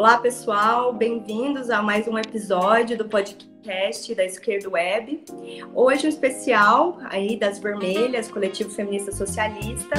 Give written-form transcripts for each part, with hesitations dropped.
Olá, pessoal, bem-vindos a mais um episódio do podcast da Esquerda Web. Hoje um especial aí das Vermelhas, Coletivo Feminista Socialista,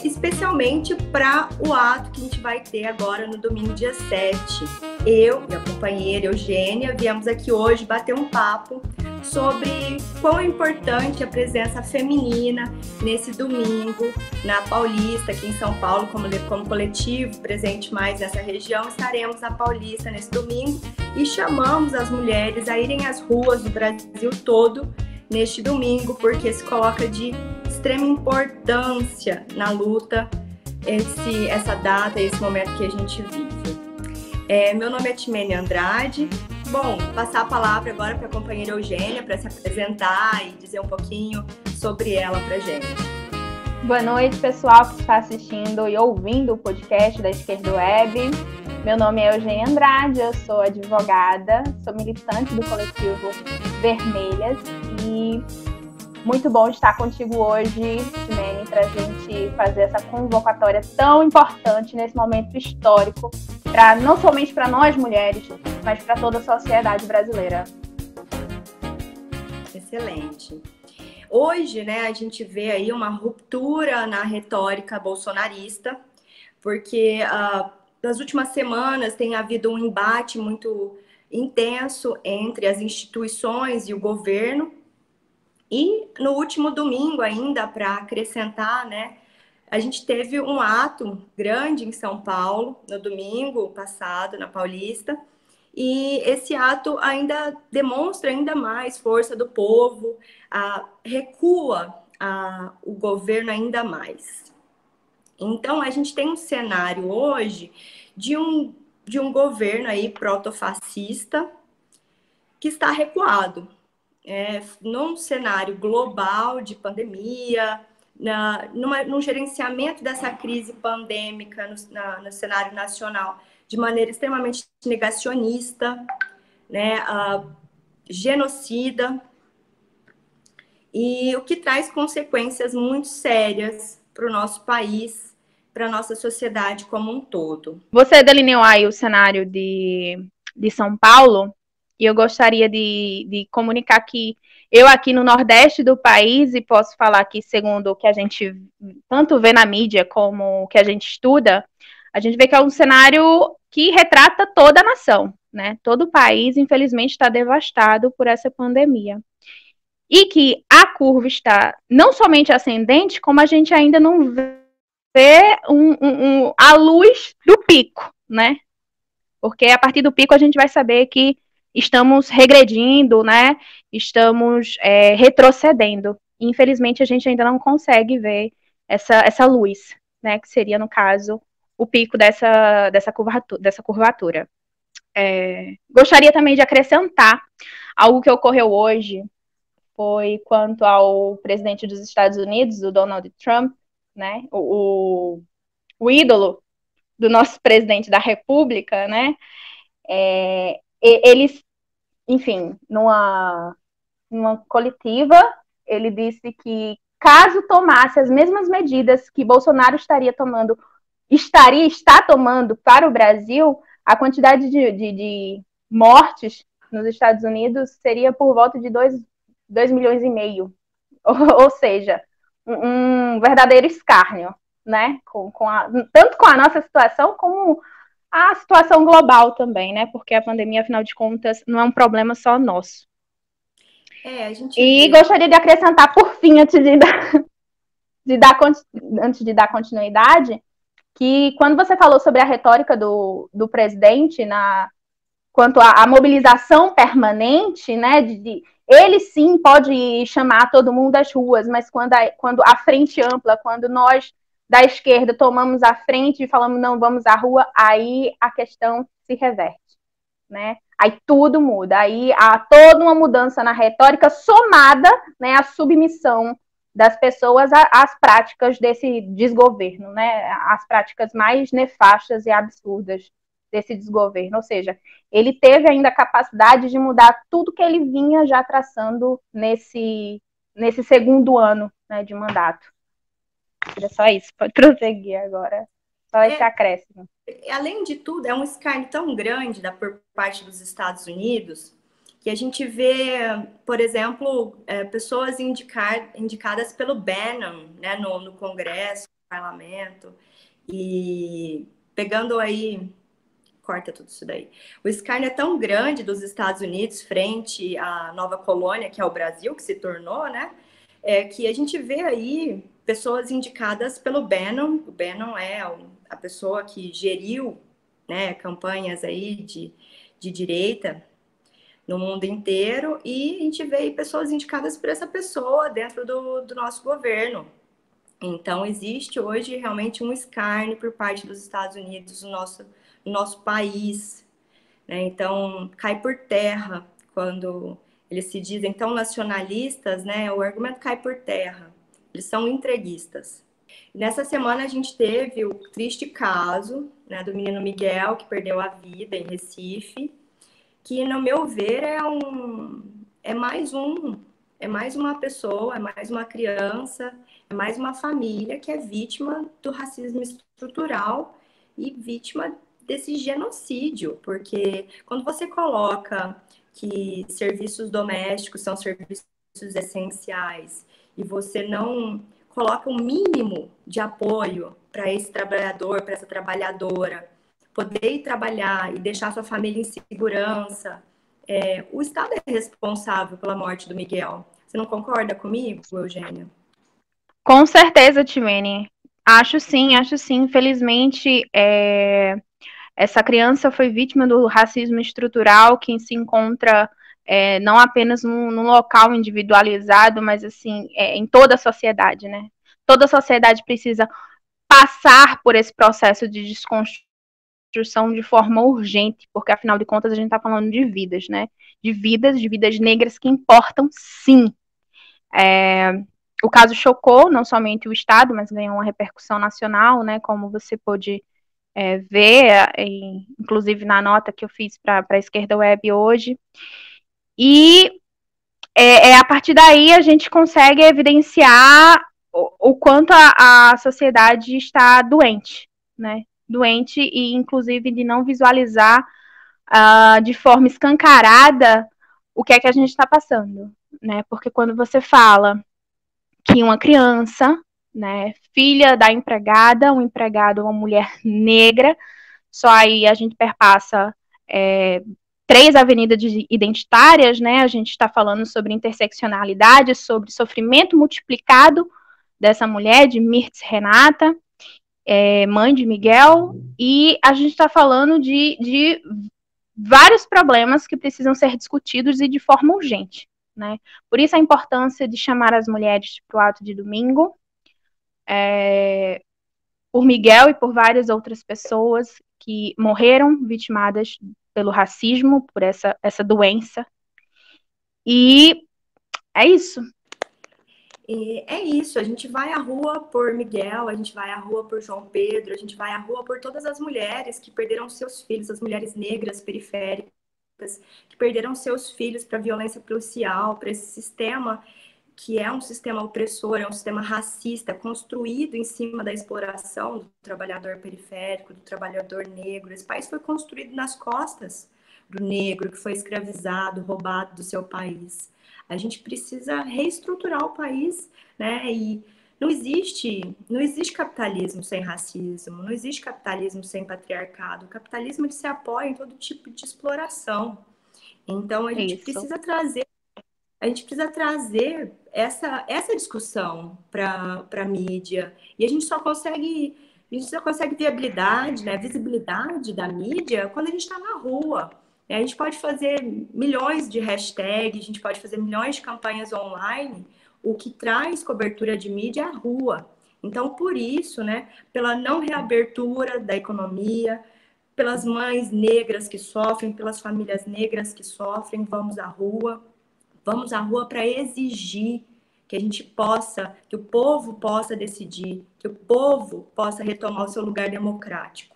especialmente para o ato que a gente vai ter agora no domingo, dia 7. Eu e a companheira Eugênia viemos aqui hoje bater um papo sobre quão é importante a presença feminina nesse domingo na Paulista, aqui em São Paulo, como coletivo presente mais nessa região. Estaremos na Paulista nesse domingo e chamamos as mulheres a irem às ruas do Brasil todo neste domingo, porque se coloca de extrema importância na luta essa data, esse momento que a gente vive. Meu nome é Timene Andrade. Bom, passar a palavra agora para a companheira Eugênia para se apresentar e dizer um pouquinho sobre ela para a gente. Boa noite, pessoal que está assistindo e ouvindo o podcast da Esquerda Web. Meu nome é Eugênia Andrade, eu sou advogada, sou militante do coletivo Vermelhas e muito bom estar contigo hoje, Timene, para a gente fazer essa convocatória tão importante nesse momento histórico, não somente para nós mulheres, mas para toda a sociedade brasileira. Excelente. Hoje, a gente vê aí uma ruptura na retórica bolsonarista, porque nas últimas semanas tem havido um embate muito intenso entre as instituições e o governo. E no último domingo ainda, para acrescentar, a gente teve um ato grande em São Paulo, no domingo passado, na Paulista, e esse ato ainda demonstra ainda mais força do povo, recua o governo ainda mais. Então, a gente tem um cenário hoje de um governo aí protofascista que está recuado. Num cenário global de pandemia, num gerenciamento dessa crise pandêmica no cenário nacional de maneira extremamente negacionista, genocida, e o que traz consequências muito sérias para o nosso país, para a nossa sociedade como um todo. Você delineou aí o cenário de São Paulo, e eu gostaria de comunicar que eu aqui no Nordeste do país, e posso falar que segundo o que a gente tanto vê na mídia como o que a gente estuda, a gente vê que é um cenário que retrata toda a nação, Todo o país, infelizmente, está devastado por essa pandemia. E que a curva está não somente ascendente, como a gente ainda não vê a luz do pico, Porque a partir do pico a gente vai saber que estamos regredindo, Estamos retrocedendo. E, infelizmente, a gente ainda não consegue ver essa luz, Que seria, no caso, o pico dessa curvatura. Gostaria também de acrescentar algo que ocorreu hoje, foi quanto ao presidente dos Estados Unidos, o Donald Trump, o ídolo do nosso presidente da República, Eles, enfim, numa coletiva, ele disse que caso tomasse as mesmas medidas que Bolsonaro está tomando para o Brasil, a quantidade de mortes nos Estados Unidos seria por volta de 2,5 milhões. Ou seja, um verdadeiro escárnio, tanto com a nossa situação como a situação global também, Porque a pandemia, afinal de contas, não é um problema só nosso. Gostaria de acrescentar, por fim, antes de dar continuidade, que quando você falou sobre a retórica do presidente quanto à mobilização permanente, ele sim pode chamar todo mundo às ruas, mas quando a frente ampla, quando nós da esquerda tomamos a frente e falamos não, vamos à rua, aí a questão se reverte, Aí tudo muda, aí há toda uma mudança na retórica somada, à submissão das pessoas às práticas desse desgoverno, As práticas mais nefastas e absurdas desse desgoverno, ou seja, ele teve ainda a capacidade de mudar tudo que ele vinha já traçando nesse segundo ano, de mandato. Era só isso, pode prosseguir agora. só esse acréscimo. Além de tudo, é um escárnio tão grande por parte dos Estados Unidos que a gente vê, por exemplo, pessoas indicadas pelo Bannon, né, no Congresso, no Parlamento, e pegando aí, corta tudo isso daí. O escárnio é tão grande dos Estados Unidos frente à nova colônia, que é o Brasil, que se tornou, né, que a gente vê aí pessoas indicadas pelo Bannon. O Bannon é a pessoa que geriu, né, campanhas aí de direita no mundo inteiro, e a gente vê aí pessoas indicadas por essa pessoa dentro do nosso governo. Então, existe hoje realmente um escárnio por parte dos Estados Unidos no nosso país, né? Então, cai por terra quando eles se dizem tão nacionalistas, né? O argumento cai por terra. Eles são entreguistas. Nessa semana a gente teve o triste caso, né, do menino Miguel, que perdeu a vida em Recife, que, no meu ver, é mais uma pessoa, é mais uma criança, é mais uma família que é vítima do racismo estrutural e vítima desse genocídio, porque quando você coloca que serviços domésticos são serviços essenciais e você não coloca um mínimo de apoio para esse trabalhador, para essa trabalhadora, poder ir trabalhar e deixar sua família em segurança, o Estado é responsável pela morte do Miguel. Você não concorda comigo, Eugênia? Com certeza, Timene. Acho sim, acho sim. Infelizmente, essa criança foi vítima do racismo estrutural que se encontra não apenas num local individualizado, mas assim, em toda a sociedade, né? Toda a sociedade precisa passar por esse processo de desconstrução de forma urgente, porque afinal de contas a gente está falando de vidas, né? De vidas negras que importam sim. O caso chocou não somente o Estado, mas ganhou uma repercussão nacional, né? Como você pôde ver, inclusive na nota que eu fiz para a Esquerda Web hoje. E a partir daí a gente consegue evidenciar o quanto a sociedade está doente, né? Doente e, inclusive, de não visualizar de forma escancarada o que é que a gente está passando, né? Porque quando você fala que uma criança, né, filha da empregada, um empregado, uma mulher negra, só aí a gente perpassa 3 avenidas identitárias, né? A gente está falando sobre interseccionalidade, sobre sofrimento multiplicado dessa mulher, de Mirtz Renata, mãe de Miguel, e a gente está falando de vários problemas que precisam ser discutidos e de forma urgente, né? Por isso a importância de chamar as mulheres para o ato de domingo, por Miguel e por várias outras pessoas que morreram vitimadas pelo racismo, por essa doença. E é isso. E é isso, a gente vai à rua por Miguel, a gente vai à rua por João Pedro, a gente vai à rua por todas as mulheres que perderam seus filhos, as mulheres negras periféricas, que perderam seus filhos para a violência policial, para esse sistema que é um sistema opressor, é um sistema racista, construído em cima da exploração do trabalhador periférico, do trabalhador negro. Esse país foi construído nas costas do negro que foi escravizado, roubado do seu país. A gente precisa reestruturar o país, né? E não existe capitalismo sem racismo, não existe capitalismo sem patriarcado. O capitalismo se apoia em todo tipo de exploração. Então a gente precisa trazer essa discussão para a mídia. E a gente só consegue viabilidade, né, visibilidade da mídia quando a gente está na rua. A gente pode fazer milhões de hashtags, a gente pode fazer milhões de campanhas online. O que traz cobertura de mídia é a rua. Então, por isso, né, pela não reabertura da economia, pelas mães negras que sofrem, pelas famílias negras que sofrem, vamos à rua. Vamos à rua para exigir que a gente possa, que o povo possa decidir, que o povo possa retomar o seu lugar democrático.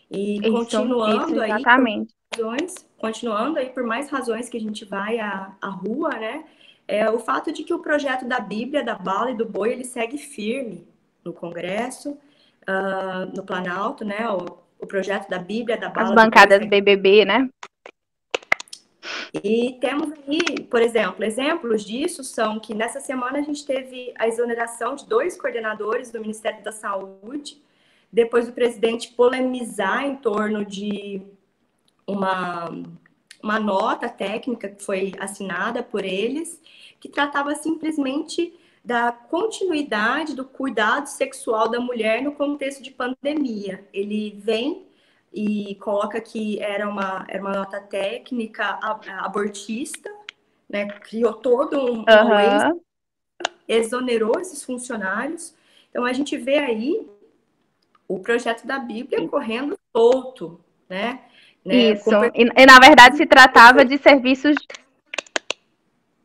E continuando aí por mais razões que a gente vai à rua, né? O fato de que o projeto da Bíblia, da bala e do boi, ele segue firme no Congresso. no Planalto, né? O projeto da Bíblia, da As bala do bancadas presidente. BBB, né? E temos aí, por exemplo, exemplos disso são que nessa semana a gente teve a exoneração de 2 coordenadores do Ministério da Saúde, depois do presidente polemizar em torno de uma nota técnica que foi assinada por eles, que tratava simplesmente da continuidade do cuidado sexual da mulher no contexto de pandemia. Ele vem e coloca que era uma nota técnica abortista, né? Criou todo uma lei, exonerou esses funcionários. Então a gente vê aí o projeto da Bíblia correndo solto, né? Isso. E na verdade se tratava de serviços.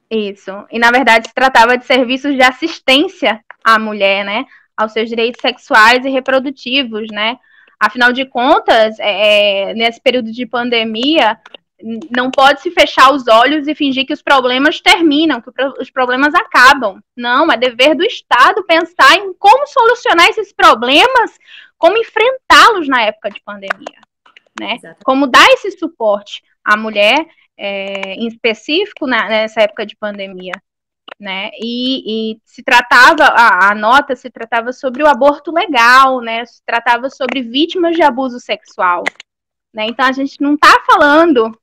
Isso. E na verdade se tratava de serviços de assistência à mulher, né? Aos seus direitos sexuais e reprodutivos, né? Afinal de contas, nesse período de pandemia, não pode se fechar os olhos e fingir que os problemas terminam, que os problemas acabam. Não, é dever do Estado pensar em como solucionar esses problemas, como enfrentá-los na época de pandemia, né? Exatamente. Como dar esse suporte à mulher, em específico nessa época de pandemia, né? E se tratava, a nota se tratava sobre o aborto legal, né? Se tratava sobre vítimas de abuso sexual, né? Então a gente não está falando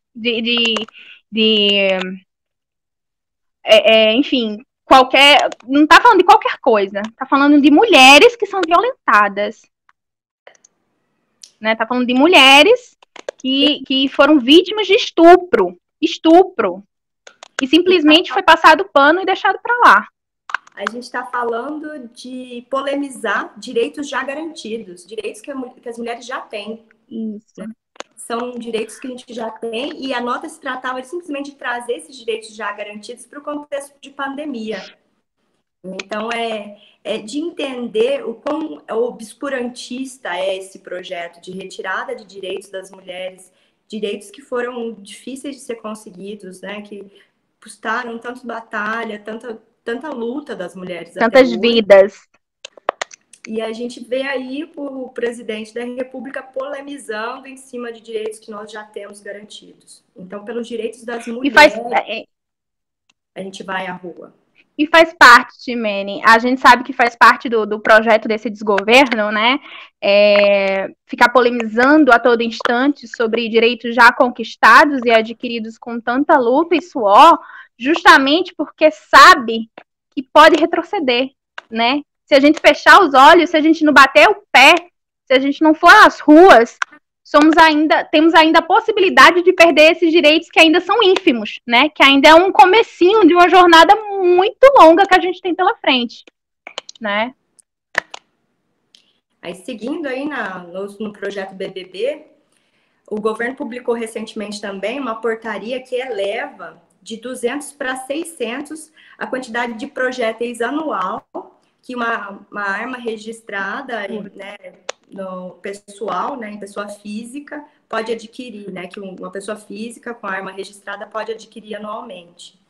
enfim, não está falando de qualquer coisa, está falando de mulheres que são violentadas, né? Está falando de mulheres que foram vítimas de estupro, e simplesmente foi passado pano e deixado para lá. A gente está falando de polemizar direitos já garantidos, direitos que as mulheres já têm. Isso. Né? São direitos que a gente já tem, e a nota se tratava simplesmente de trazer esses direitos já garantidos para o contexto de pandemia. Então, é de entender o quão obscurantista é esse projeto de retirada de direitos das mulheres, direitos que foram difíceis de ser conseguidos, né? Que custaram tanta batalha, tanta luta das mulheres. Tantas vidas. E a gente vê aí o presidente da República polemizando em cima de direitos que nós já temos garantidos. Então, pelos direitos das mulheres, a gente vai à rua. E faz parte, Timene, a gente sabe que faz parte do projeto desse desgoverno, né? Ficar polemizando a todo instante sobre direitos já conquistados e adquiridos com tanta luta e suor, justamente porque sabe que pode retroceder, né? Se a gente fechar os olhos, se a gente não bater o pé, se a gente não for às ruas, temos ainda a possibilidade de perder esses direitos que ainda são ínfimos, né? Que ainda é um comecinho de uma jornada muito longa que a gente tem pela frente, né? Aí, seguindo aí no projeto BBB, o governo publicou recentemente também uma portaria que eleva de 200 para 600 a quantidade de projéteis anual que uma arma registrada, né, no pessoal, né, em pessoa física, pode adquirir, né, que uma pessoa física com arma registrada pode adquirir anualmente.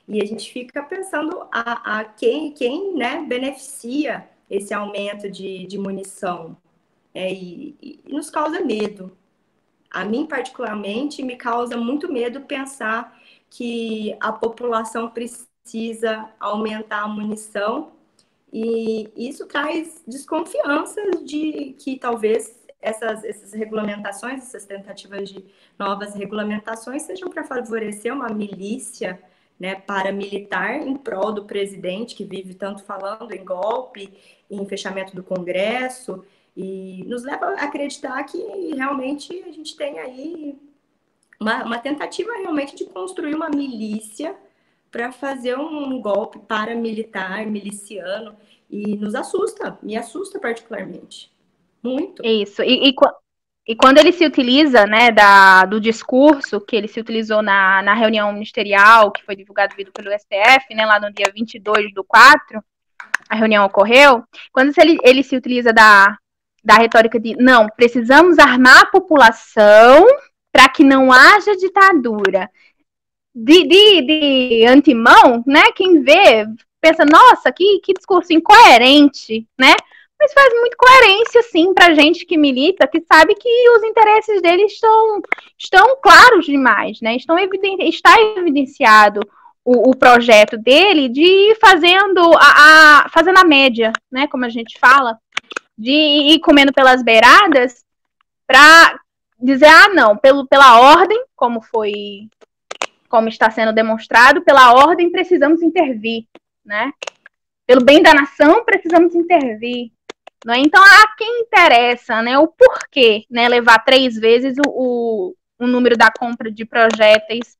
E a gente fica pensando a quem né, beneficia esse aumento de munição. E nos causa medo. A mim, particularmente, me causa muito medo pensar que a população precisa aumentar a munição, e isso traz desconfianças de que talvez essas regulamentações, essas tentativas de novas regulamentações sejam para favorecer uma milícia, né, paramilitar em prol do presidente, que vive tanto falando em golpe, em fechamento do Congresso, e nos leva a acreditar que realmente a gente tem aí uma tentativa realmente de construir uma milícia para fazer um golpe paramilitar, miliciano, e nos assusta, me assusta particularmente, muito. Isso, e quando ele se utiliza, né, do discurso que ele se utilizou na reunião ministerial, que foi divulgado pelo STF, né, lá no dia 22/4, a reunião ocorreu, quando ele se utiliza da retórica de, não, precisamos armar a população para que não haja ditadura. De antemão, né, quem vê, pensa, nossa, que discurso incoerente, né? Mas faz muito coerência, sim, para gente que milita, que sabe que os interesses dele estão claros demais, né? Está evidenciado o projeto dele de ir fazendo a média, né? Como a gente fala, de ir comendo pelas beiradas para dizer, não, pela ordem, como está sendo demonstrado, pela ordem precisamos intervir, né? Pelo bem da nação precisamos intervir. Né? Então, a quem interessa, né, o porquê, né, levar 3 vezes o número da compra de projéteis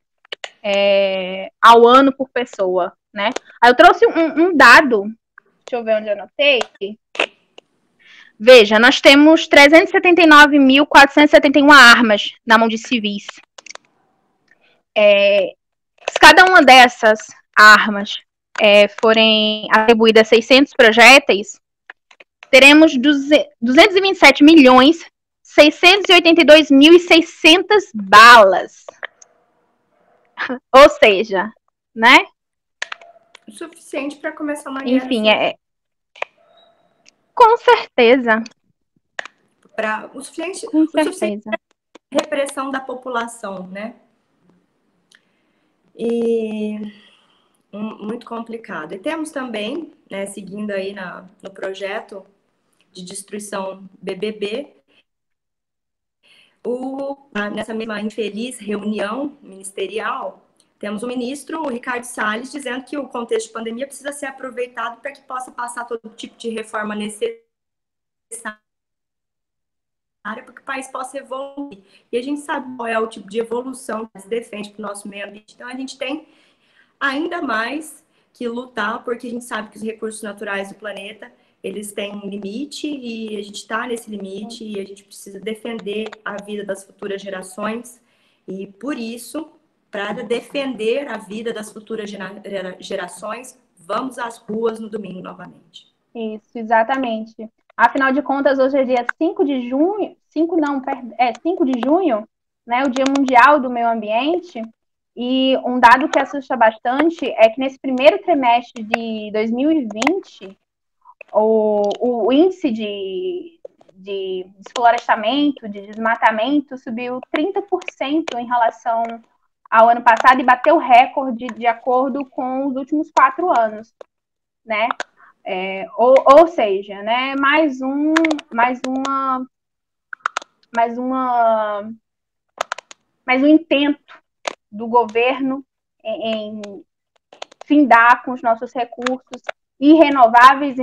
ao ano por pessoa, né? Aí eu trouxe um dado, deixa eu ver onde eu anotei. Veja, nós temos 379.471 armas na mão de civis. Se cada uma dessas armas forem atribuídas a 600 projéteis, teremos 227.682.600 balas. Ou seja, né? O suficiente para começar uma guerra. Enfim, com certeza. O suficiente para repressão da população, né? E muito complicado. E temos também, né, seguindo aí no projeto de destruição BBB, nessa mesma infeliz reunião ministerial, temos o ministro o Ricardo Salles dizendo que o contexto de pandemia precisa ser aproveitado para que possa passar todo tipo de reforma necessária para que o país possa evoluir. E a gente sabe qual é o tipo de evolução que se defende para o nosso meio ambiente. Então, a gente tem ainda mais que lutar, porque a gente sabe que os recursos naturais do planeta, eles têm um limite e a gente está nesse limite e a gente precisa defender a vida das futuras gerações. E, por isso, para defender a vida das futuras gerações, vamos às ruas no domingo novamente. Isso, exatamente. Afinal de contas, hoje é dia 5 de junho, 5 de junho, né, o Dia Mundial do Meio Ambiente, e um dado que assusta bastante é que nesse primeiro trimestre de 2020, o índice de desflorestamento, de desmatamento, subiu 30% em relação ao ano passado e bateu recorde de acordo com os últimos 4 anos, né? Ou seja, né, mais um intento do governo em findar com os nossos recursos irrenováveis,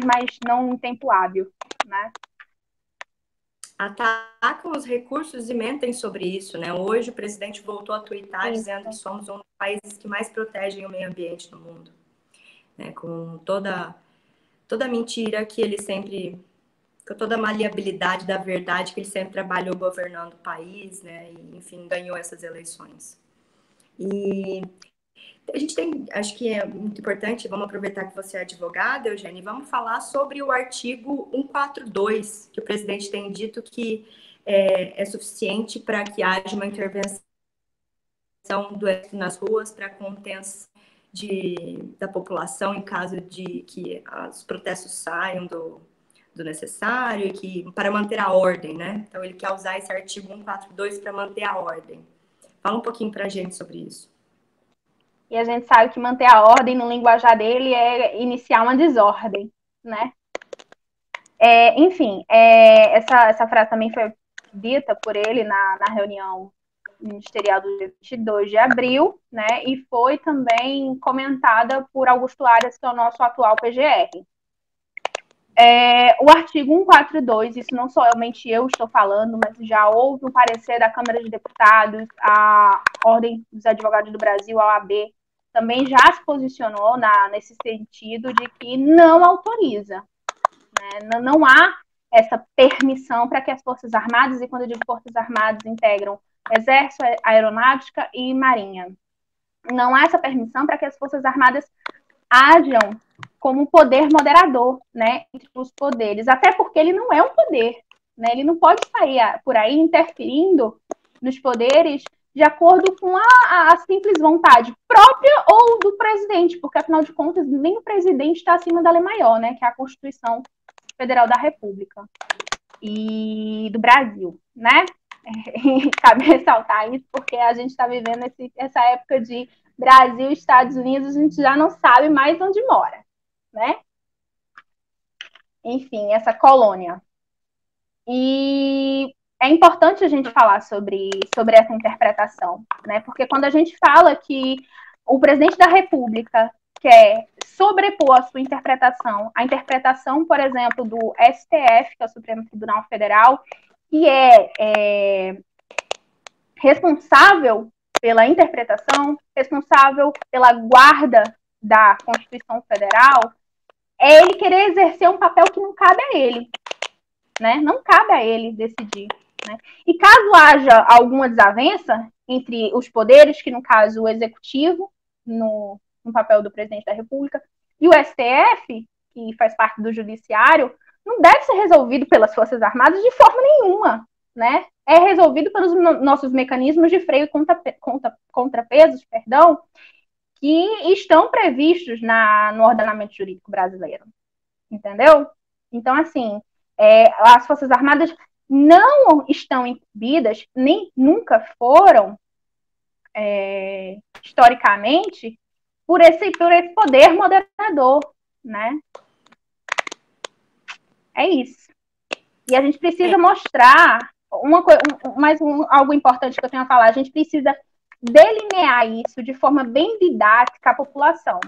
mas não em tempo hábil, né? Atacam os recursos e mentem sobre isso, né? Hoje o presidente voltou a tuitar dizendo que somos um dos países que mais protegem o meio ambiente no mundo. Né, com toda a mentira que ele sempre, com toda a maleabilidade da verdade que ele sempre trabalhou governando o país, né, e enfim, ganhou essas eleições. E a gente tem, acho que é muito importante, vamos aproveitar que você é advogada, Eugênia, e vamos falar sobre o artigo 142, que o presidente tem dito que é suficiente para que haja uma intervenção do exército nas ruas para contenção da população em caso de que os protestos saiam do necessário e para manter a ordem, né? Então, ele quer usar esse artigo 142 para manter a ordem. Fala um pouquinho para a gente sobre isso. E a gente sabe que manter a ordem no linguajar dele é iniciar uma desordem, né? Enfim, essa frase também foi dita por ele na reunião ministerial do dia 22 de abril, né, e foi também comentada por Augusto Aras, que é o nosso atual PGR. O artigo 142, isso não somente eu estou falando, mas já houve um parecer da Câmara de Deputados, a Ordem dos Advogados do Brasil, a OAB, também já se posicionou nesse sentido de que não autoriza, né, não há essa permissão para que as Forças Armadas, e quando eu digo Forças Armadas, integram Exército, Aeronáutica e Marinha. Não há essa permissão para que as Forças Armadas hajam como poder moderador, né, entre os poderes, até porque ele não é um poder, né, ele não pode sair por aí interferindo nos poderes de acordo com a simples vontade própria ou do presidente, porque afinal de contas nem o presidente está acima da lei maior, né, que é a Constituição Federal da República e do Brasil, né? Cabe ressaltar isso, porque a gente está vivendo essa época de Brasil e Estados Unidos, a gente já não sabe mais onde mora, né? Enfim, essa colônia. E é importante a gente falar sobre essa interpretação, né? Porque quando a gente fala que o presidente da República quer sobrepor a sua interpretação, a interpretação, por exemplo, do STF, que é o Supremo Tribunal Federal, que é responsável pela interpretação, responsável pela guarda da Constituição Federal, é ele querer exercer um papel que não cabe a ele, né? Não cabe a ele decidir, né? E caso haja alguma desavença entre os poderes, que no caso o executivo, no papel do presidente da República, e o STF, que faz parte do judiciário, não deve ser resolvido pelas Forças Armadas de forma nenhuma, né? É resolvido pelos nossos mecanismos de freio e contrapesos, perdão, que estão previstos no ordenamento jurídico brasileiro, entendeu? Então, assim, as Forças Armadas não estão incumbidas, nem nunca foram, historicamente, por esse poder moderador, né? É isso. E a gente precisa mostrar algo importante que eu tenho a falar, a gente precisa delinear isso de forma bem didática à população,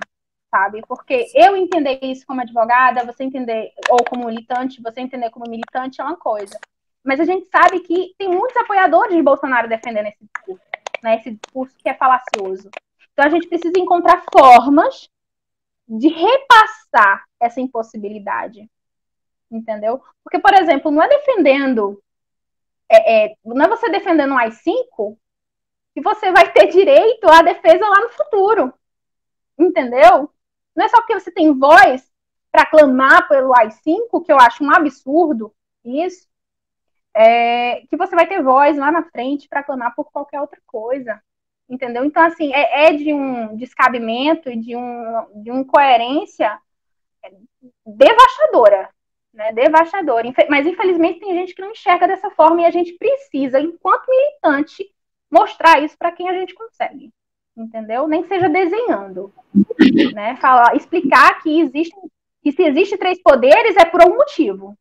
sabe? Porque eu entender isso como advogada, você entender, ou como militante, você entender como militante é uma coisa. Mas a gente sabe que tem muitos apoiadores de Bolsonaro defendendo esse discurso, né? Esse discurso que é falacioso. Então a gente precisa encontrar formas de repassar essa impossibilidade, entendeu? Porque, por exemplo, não é você defendendo um AI-5 que você vai ter direito à defesa lá no futuro, entendeu? Não é só porque você tem voz para clamar pelo AI-5, que eu acho um absurdo isso, que você vai ter voz lá na frente para clamar por qualquer outra coisa, entendeu? Então, assim, de um descabimento e de uma incoerência devastadora, né? Devastadora. Mas, infelizmente, tem gente que não enxerga dessa forma e a gente precisa, enquanto militante, mostrar isso para quem a gente consegue, entendeu? Nem que seja desenhando, né? Explicar que se existe 3 poderes é por algum motivo,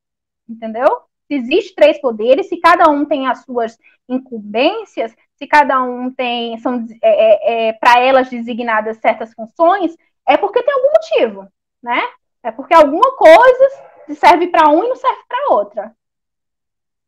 entendeu? Se existe 3 poderes, se cada um tem as suas incumbências, se cada um são para elas designadas certas funções, é porque tem algum motivo, né? É porque alguma coisa serve para um e não serve para outra.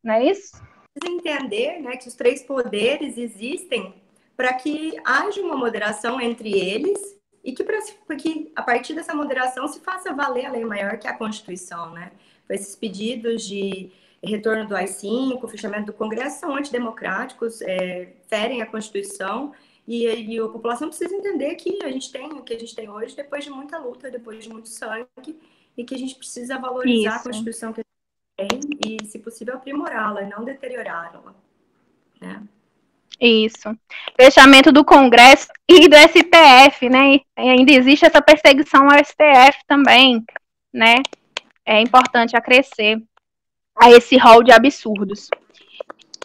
Não é isso? Precisa entender, né, que os 3 poderes existem para que haja uma moderação entre eles e que a partir dessa moderação se faça valer a lei maior, que é a Constituição, né? Esses pedidos de retorno do AI-5, fechamento do Congresso, são antidemocráticos, ferem a Constituição, e a população precisa entender que a gente tem o que a gente tem hoje depois de muita luta, depois de muito sangue, e que a gente precisa valorizar a Constituição que a gente tem e, se possível, aprimorá-la e não deteriorá-la, né? Isso. Fechamento do Congresso e do STF, né? E ainda existe essa perseguição ao STF também, né? É importante acrescer a esse rol de absurdos.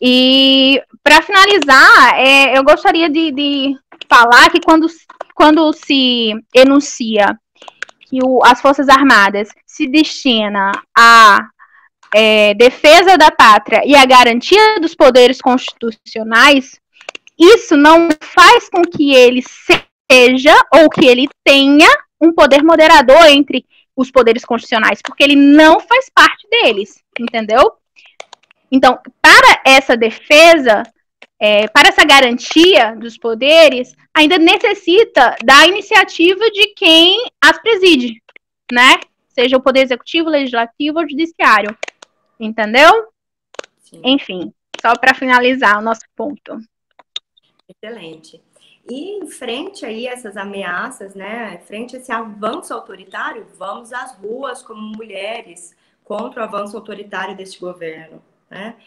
E, para finalizar, eu gostaria de falar que quando se enuncia que as Forças Armadas se destina à defesa da pátria e à garantia dos poderes constitucionais, isso não faz com que ele seja ou que ele tenha um poder moderador entre os poderes constitucionais, porque ele não faz parte deles, entendeu? Então, para essa defesa, para essa garantia dos poderes, ainda necessita da iniciativa de quem as preside, né? Seja o poder executivo, legislativo ou judiciário, entendeu? Sim. Enfim, só para finalizar o nosso ponto. Excelente. E em frente aí a essas ameaças, né? Frente a esse avanço autoritário, vamos às ruas como mulheres contra o avanço autoritário deste governo, né?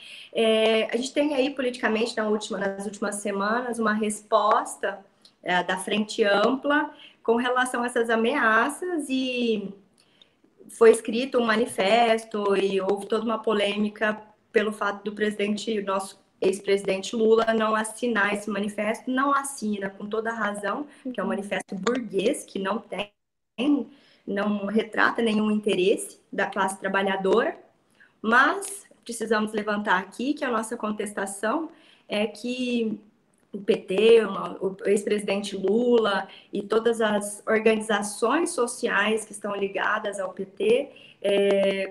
A gente tem aí politicamente nas últimas semanas uma resposta da Frente Ampla com relação a essas ameaças e foi escrito um manifesto e houve toda uma polêmica pelo fato do nosso ex-presidente Lula não assinar esse manifesto. Não assina, com toda a razão, que é um manifesto burguês, que não retrata nenhum interesse da classe trabalhadora, mas precisamos levantar aqui que a nossa contestação é que o PT, o ex-presidente Lula e todas as organizações sociais que estão ligadas ao PT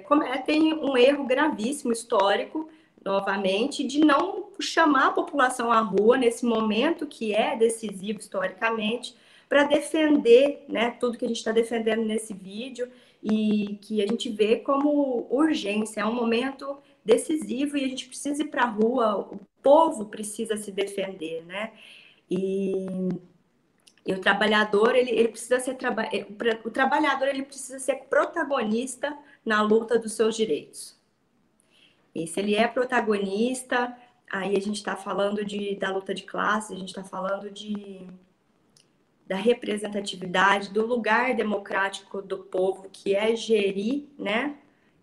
cometem um erro gravíssimo histórico, novamente, de não chamar a população à rua nesse momento que é decisivo historicamente para defender, né, tudo que a gente está defendendo nesse vídeo e que a gente vê como urgência. É um momento decisivo e a gente precisa ir para a rua, o povo precisa se defender, né? E o trabalhador, ele precisa ser o trabalhador, ele precisa ser protagonista na luta dos seus direitos. E se ele é protagonista, aí a gente está falando da luta de classe, a gente está falando da representatividade, do lugar democrático do povo, que é gerir, né?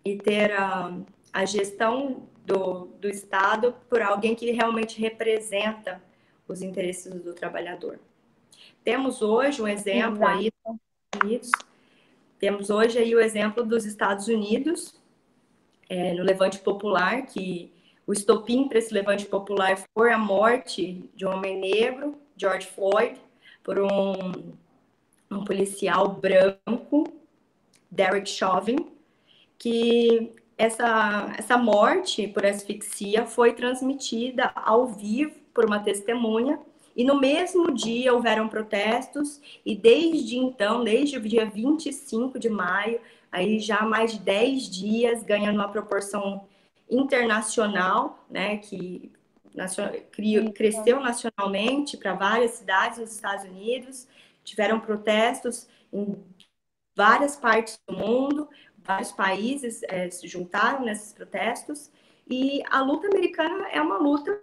E ter a gestão do Estado por alguém que realmente representa os interesses do trabalhador. Temos hoje um exemplo aí dos Estados Unidos, temos hoje aí o exemplo dos Estados Unidos, no Levante Popular, que o estopim para esse Levante Popular foi a morte de um homem negro, George Floyd, por um policial branco, Derek Chauvin, que essa morte por asfixia foi transmitida ao vivo por uma testemunha, e no mesmo dia houveram protestos, e desde então, desde o dia 25 de maio, aí já há mais de 10 dias, ganhando uma proporção internacional, né, que cresceu nacionalmente para várias cidades dos Estados Unidos, tiveram protestos em várias partes do mundo, vários países se juntaram nesses protestos, e a luta americana é uma luta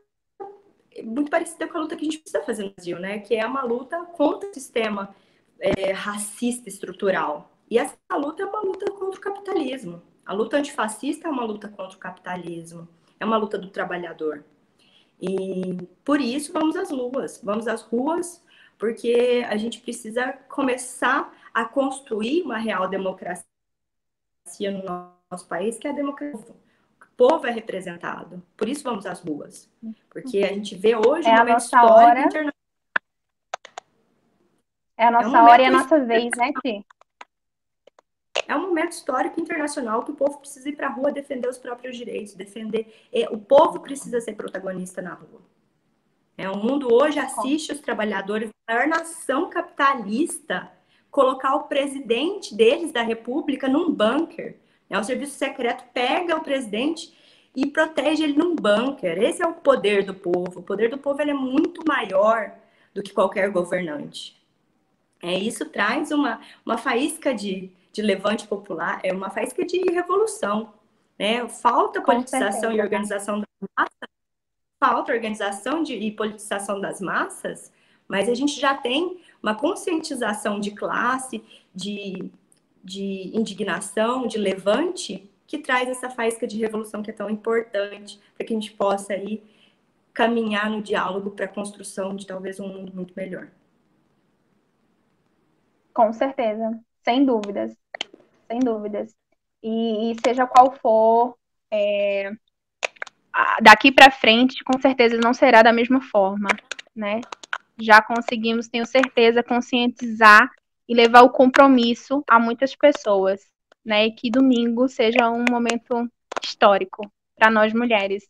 muito parecida com a luta que a gente precisa fazer no Brasil, né? Que é uma luta contra o sistema racista estrutural. E essa luta é uma luta contra o capitalismo. A luta antifascista é uma luta contra o capitalismo. É uma luta do trabalhador. E por isso vamos às ruas, porque a gente precisa começar a construir uma real democracia no nosso país, que é a democracia. O povo é representado. Por isso vamos às ruas. Porque a gente vê hoje um momento histórico internacional. É a nossa hora e a nossa vez, né, Ti? É um momento histórico internacional que o povo precisa ir para a rua defender os próprios direitos, o povo precisa ser protagonista na rua. O mundo hoje assiste os trabalhadores da maior nação capitalista colocar o presidente deles, da república, num bunker. O serviço secreto pega o presidente e protege ele num bunker. Esse é o poder do povo. O poder do povo ele é muito maior do que qualquer governante. Isso traz uma faísca de levante popular, uma faísca de revolução. Né? Falta politização e organização das massas, falta organização e politização das massas, mas a gente já tem uma conscientização de classe, de indignação, de levante, que traz essa faísca de revolução que é tão importante para que a gente possa aí caminhar no diálogo para a construção de talvez um mundo muito melhor. Com certeza, sem dúvidas, sem dúvidas. E seja qual for, daqui para frente, com certeza não será da mesma forma, né? Já conseguimos, tenho certeza, conscientizar e levar o compromisso a muitas pessoas, né? E que domingo seja um momento histórico para nós mulheres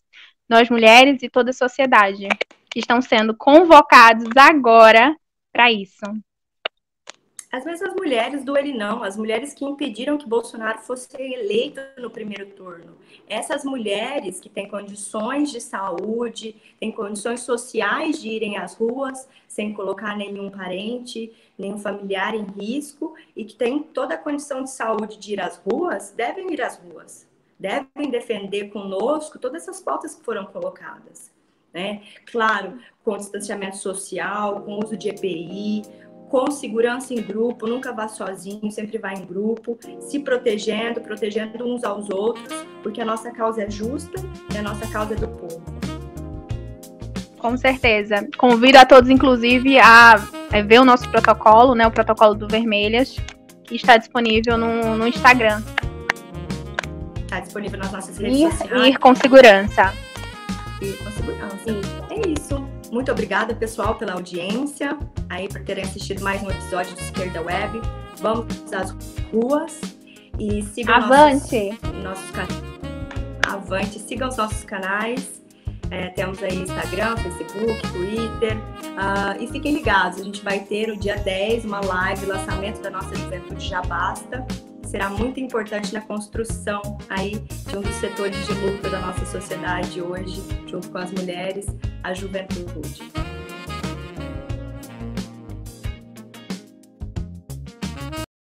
e toda a sociedade que estão sendo convocados agora para isso. As mesmas mulheres do Ele Não, as mulheres que impediram que Bolsonaro fosse eleito no primeiro turno. Essas mulheres que têm condições de saúde, têm condições sociais de irem às ruas, sem colocar nenhum parente, nenhum familiar em risco, e que têm toda a condição de saúde de ir às ruas, devem ir às ruas. Devem defender conosco todas essas pautas que foram colocadas. Né? Claro, com distanciamento social, com uso de EPI, com segurança em grupo, nunca vá sozinho, sempre vá em grupo, se protegendo uns aos outros, porque a nossa causa é justa e a nossa causa é do povo. Com certeza. Convido a todos, inclusive, a ver o nosso protocolo, né, o protocolo do Vermelhas, que está disponível no Instagram. Está disponível nas nossas redes sociais. Ir com segurança. Ir com segurança. É isso. Muito obrigada, pessoal, pela audiência, aí por terem assistido mais um episódio do Esquerda Web. Vamos às ruas e sigam nossos canais. Avante, sigam os nossos canais. Temos aí Instagram, Facebook, Twitter. E fiquem ligados, a gente vai ter o dia 10 uma live, lançamento da nossa Juventude Já Basta. Será muito importante na construção aí de um dos setores de luta da nossa sociedade hoje, junto com as mulheres, a juventude.